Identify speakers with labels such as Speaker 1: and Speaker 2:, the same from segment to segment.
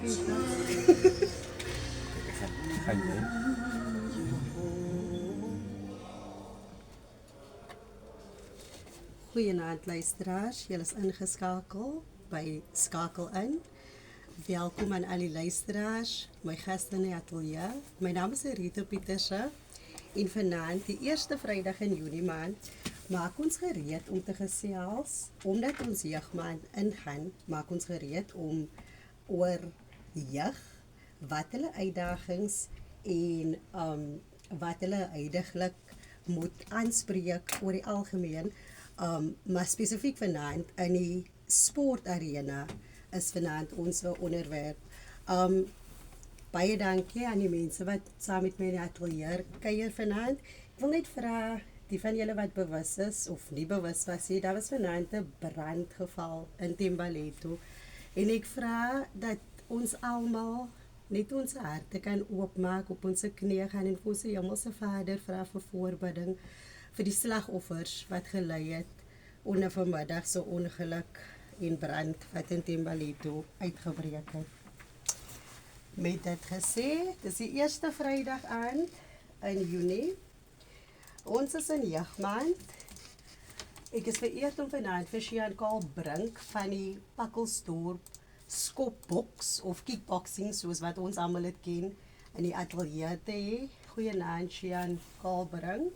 Speaker 1: Gaan jy?
Speaker 2: Goeienaand luisteraars, julle is ingeskakel by Skakel in. Welkom aan al die luisteraars, my gaste in die ateljee. My naam is Rita Pieterse en vanaand, die eerste Vrydag in Junie maand, maak ons gereed om te gesels, omdat ons jeugmaand ingaan, maak ons gereed om oor jeug, wat hulle uitdagings en wat hulle huidiglik moet aanspreek oor die algemeen, maar spesifiek vanaand in die sportarena is vanaand ons onderwerp. Baie dankie aan die mense wat saam met my in die ateljee kuier vanaand. Ek wil net vra, die van julle wat bewus is of nie bewus was nie, daar was vanaand 'n brandgeval in Thembalethu. En ek vra dat ons almal net ons harte kan oopmaak, op ons knieë gaan en vir ons Hemelse Vader vra vir voorbidding vir die slagoffers wat gelei het onder vanmiddag se ongeluk en brand wat in Thembalethu uitgebreek het. Met dit gesê, dis die eerste Vrydag aand in Junie. Ons is in jeugmaand. Ek is vereerd om vanaand vir Shean Karl Brink van die Pakkelsdorp skopboks of kickboxing soos wat ons almal dit ken in die ateljee te hê. Goeienaand Shean Karl Brink.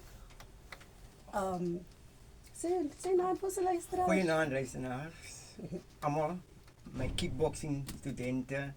Speaker 2: Sê naam vir sy luisteraars.
Speaker 1: Goeienaand luisteraars. Almal, my kickboxing studente